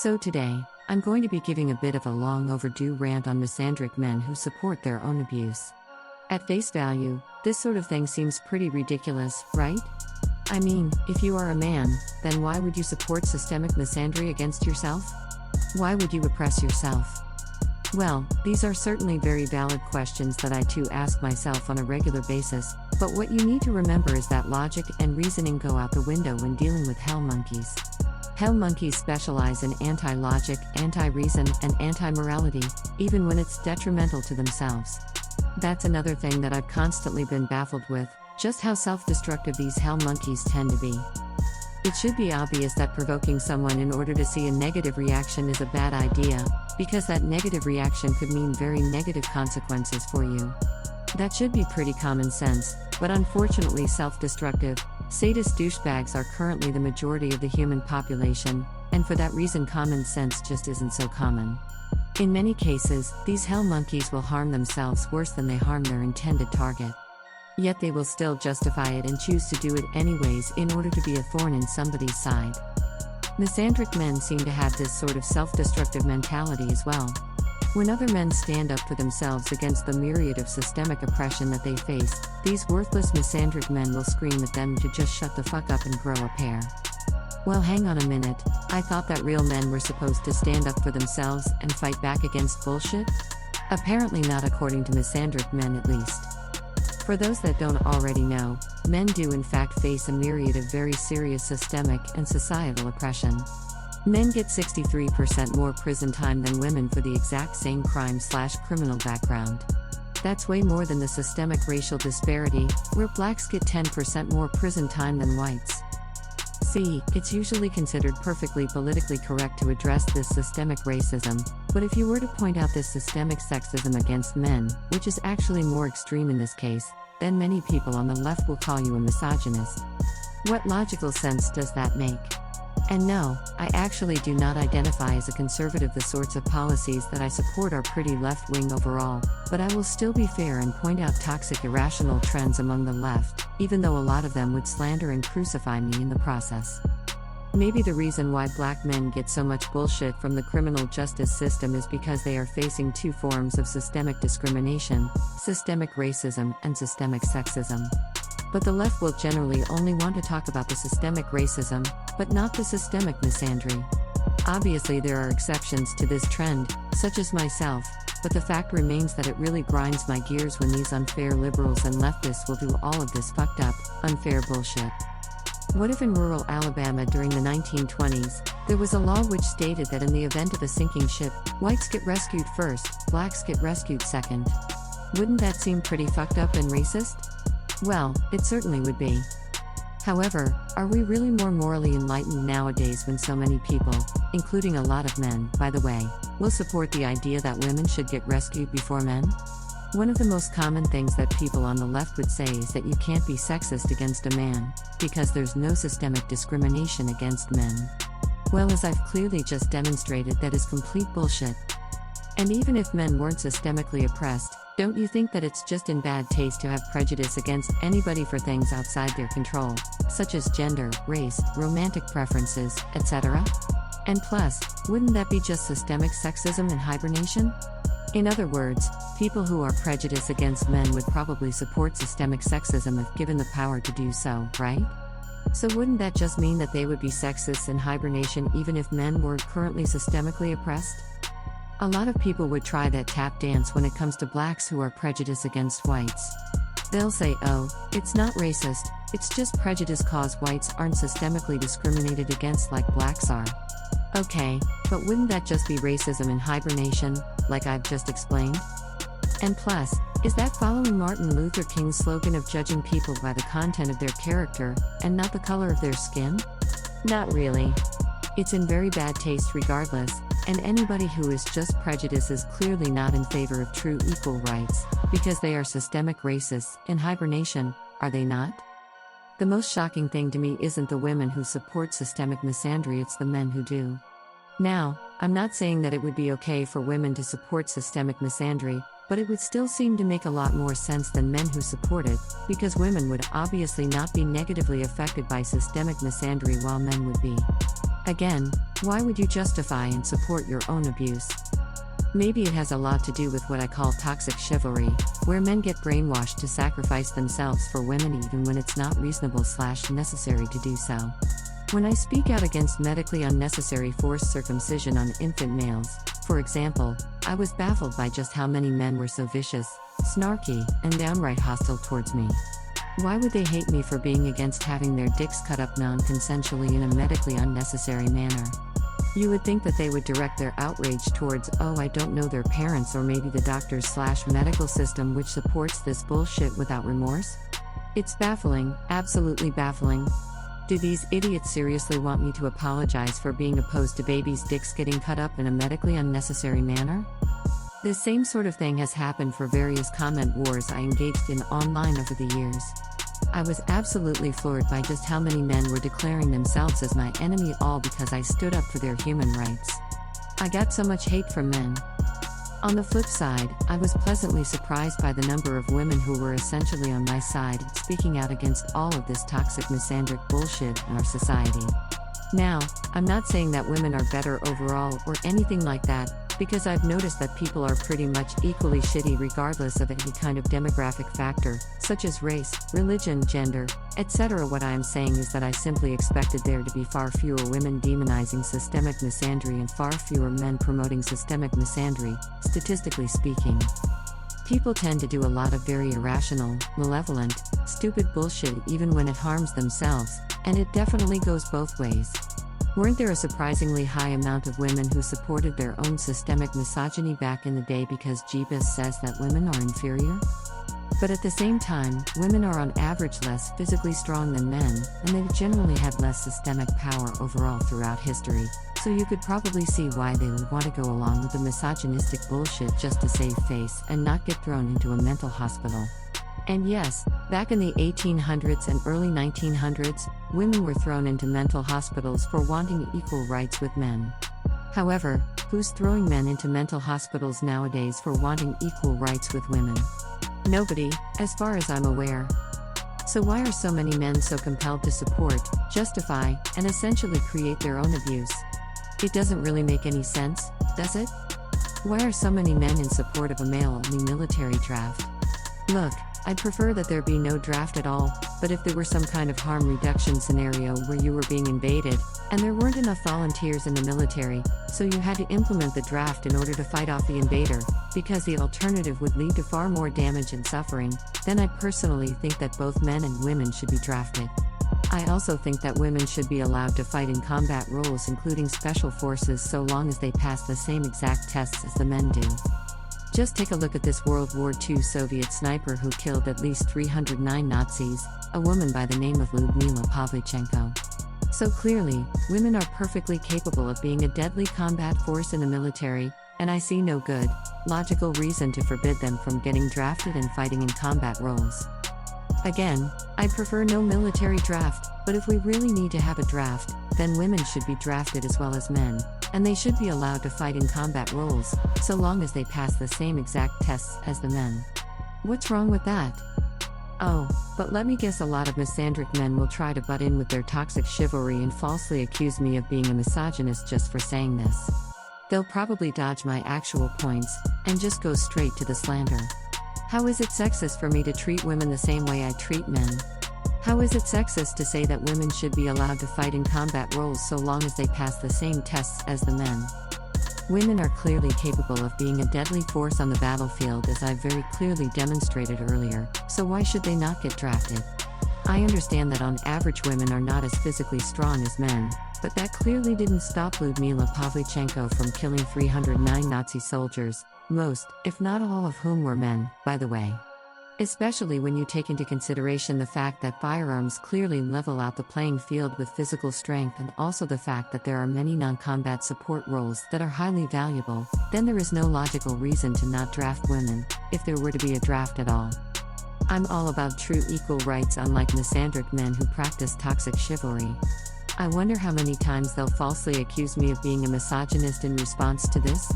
So today, I'm going to be giving a bit of a long overdue rant on misandric men who support their own abuse. At face value, this sort of thing seems pretty ridiculous, right? I mean, if you are a man, then why would you support systemic misandry against yourself? Why would you oppress yourself? Well, these are certainly very valid questions that I too ask myself on a regular basis, but what you need to remember is that logic and reasoning go out the window when dealing with hell monkeys. Hell monkeys specialize in anti-logic, anti-reason, and anti-morality, even when it's detrimental to themselves. That's another thing that I've constantly been baffled with, just how self-destructive these hell monkeys tend to be. It should be obvious that provoking someone in order to see a negative reaction is a bad idea, because that negative reaction could mean very negative consequences for you. That should be pretty common sense, but unfortunately self-destructive, sadist douchebags are currently the majority of the human population, and for that reason common sense just isn't so common. In many cases, these hell monkeys will harm themselves worse than they harm their intended target. Yet they will still justify it and choose to do it anyways in order to be a thorn in somebody's side. Misandric men seem to have this sort of self-destructive mentality as well. When other men stand up for themselves against the myriad of systemic oppression that they face, these worthless misandric men will scream at them to just shut the fuck up and grow a pair. Well, hang on a minute, I thought that real men were supposed to stand up for themselves and fight back against bullshit? Apparently not according to misandric men at least. For those that don't already know, men do in fact face a myriad of very serious systemic and societal oppression. Men get 63% more prison time than women for the exact same crime/criminal background. That's way more than the systemic racial disparity, where blacks get 10% more prison time than whites. See, it's usually considered perfectly politically correct to address this systemic racism, but if you were to point out this systemic sexism against men, which is actually more extreme in this case, then many people on the left will call you a misogynist. What logical sense does that make? And no, I actually do not identify as a conservative. The sorts of policies that I support are pretty left-wing overall, but I will still be fair and point out toxic irrational trends among the left, even though a lot of them would slander and crucify me in the process. Maybe the reason why black men get so much bullshit from the criminal justice system is because they are facing two forms of systemic discrimination, systemic racism and systemic sexism. But the left will generally only want to talk about the systemic racism, but not the systemic misandry. Obviously there are exceptions to this trend, such as myself, but the fact remains that it really grinds my gears when these unfair liberals and leftists will do all of this fucked up, unfair bullshit. What if in rural Alabama during the 1920s, there was a law which stated that in the event of a sinking ship, whites get rescued first, blacks get rescued second? Wouldn't that seem pretty fucked up and racist? Well, it certainly would be. However, are we really more morally enlightened nowadays when so many people, including a lot of men, by the way, will support the idea that women should get rescued before men? One of the most common things that people on the left would say is that you can't be sexist against a man, because there's no systemic discrimination against men. Well, as I've clearly just demonstrated, that is complete bullshit. And even if men weren't systemically oppressed, don't you think that it's just in bad taste to have prejudice against anybody for things outside their control, such as gender, race, romantic preferences, etc.? And plus, wouldn't that be just systemic sexism in hibernation? In other words, people who are prejudiced against men would probably support systemic sexism if given the power to do so, right? So wouldn't that just mean that they would be sexists in hibernation even if men weren't currently systemically oppressed? A lot of people would try that tap dance when it comes to blacks who are prejudiced against whites. They'll say, oh, it's not racist, it's just prejudice cause whites aren't systemically discriminated against like blacks are. Okay, but wouldn't that just be racism in hibernation, like I've just explained? And plus, is that following Martin Luther King's slogan of judging people by the content of their character, and not the color of their skin? Not really. It's in very bad taste regardless, and anybody who is just prejudiced is clearly not in favor of true equal rights, because they are systemic racists in hibernation, are they not? The most shocking thing to me isn't the women who support systemic misandry, it's the men who do. Now, I'm not saying that it would be okay for women to support systemic misandry, but it would still seem to make a lot more sense than men who support it, because women would obviously not be negatively affected by systemic misandry while men would be. Again, why would you justify and support your own abuse? Maybe it has a lot to do with what I call toxic chivalry, where men get brainwashed to sacrifice themselves for women even when it's not reasonable/necessary to do so. When I speak out against medically unnecessary forced circumcision on infant males, for example, I was baffled by just how many men were so vicious, snarky, and downright hostile towards me. Why would they hate me for being against having their dicks cut up non-consensually in a medically unnecessary manner? You would think that they would direct their outrage towards, oh, I don't know, their parents or maybe the doctors/medical system which supports this bullshit without remorse? It's baffling, absolutely baffling. Do these idiots seriously want me to apologize for being opposed to babies' dicks getting cut up in a medically unnecessary manner? The same sort of thing has happened for various comment wars I engaged in online over the years. I was absolutely floored by just how many men were declaring themselves as my enemy, all because I stood up for their human rights. I got so much hate from men. On the flip side, I was pleasantly surprised by the number of women who were essentially on my side, speaking out against all of this toxic misandric bullshit in our society. Now, I'm not saying that women are better overall or anything like that, because I've noticed that people are pretty much equally shitty regardless of any kind of demographic factor, such as race, religion, gender, etc. What I am saying is that I simply expected there to be far fewer women demonizing systemic misandry and far fewer men promoting systemic misandry, statistically speaking. People tend to do a lot of very irrational, malevolent, stupid bullshit even when it harms themselves, and it definitely goes both ways. Weren't there a surprisingly high amount of women who supported their own systemic misogyny back in the day because Jeebus says that women are inferior? But at the same time, women are on average less physically strong than men, and they've generally had less systemic power overall throughout history, so you could probably see why they would want to go along with the misogynistic bullshit just to save face and not get thrown into a mental hospital. And yes, back in the 1800s and early 1900s, women were thrown into mental hospitals for wanting equal rights with men. However, who's throwing men into mental hospitals nowadays for wanting equal rights with women? Nobody, as far as I'm aware. So why are so many men so compelled to support, justify, and essentially create their own abuse? It doesn't really make any sense, does it? Why are so many men in support of a male-only military draft? Look, I'd prefer that there be no draft at all, but if there were some kind of harm reduction scenario where you were being invaded, and there weren't enough volunteers in the military, so you had to implement the draft in order to fight off the invader, because the alternative would lead to far more damage and suffering, then I personally think that both men and women should be drafted. I also think that women should be allowed to fight in combat roles including special forces so long as they pass the same exact tests as the men do. Just take a look at this World War II Soviet sniper who killed at least 309 Nazis, a woman by the name of Lyudmila Pavlichenko. So clearly, women are perfectly capable of being a deadly combat force in the military, and I see no good, logical reason to forbid them from getting drafted and fighting in combat roles. Again, I'd prefer no military draft, but if we really need to have a draft, then women should be drafted as well as men, and they should be allowed to fight in combat roles, so long as they pass the same exact tests as the men. What's wrong with that? Oh, but let me guess, a lot of misandric men will try to butt in with their toxic chivalry and falsely accuse me of being a misogynist just for saying this. They'll probably dodge my actual points, and just go straight to the slander. How is it sexist for me to treat women the same way I treat men? How is it sexist to say that women should be allowed to fight in combat roles so long as they pass the same tests as the men? Women are clearly capable of being a deadly force on the battlefield, as I've very clearly demonstrated earlier, so why should they not get drafted? I understand that on average women are not as physically strong as men, but that clearly didn't stop Lyudmila Pavlichenko from killing 309 Nazi soldiers, most, if not all of whom were men, by the way. Especially when you take into consideration the fact that firearms clearly level out the playing field with physical strength, and also the fact that there are many non-combat support roles that are highly valuable, then there is no logical reason to not draft women, if there were to be a draft at all. I'm all about true equal rights, unlike misandric men who practice toxic chivalry. I wonder how many times they'll falsely accuse me of being a misogynist in response to this?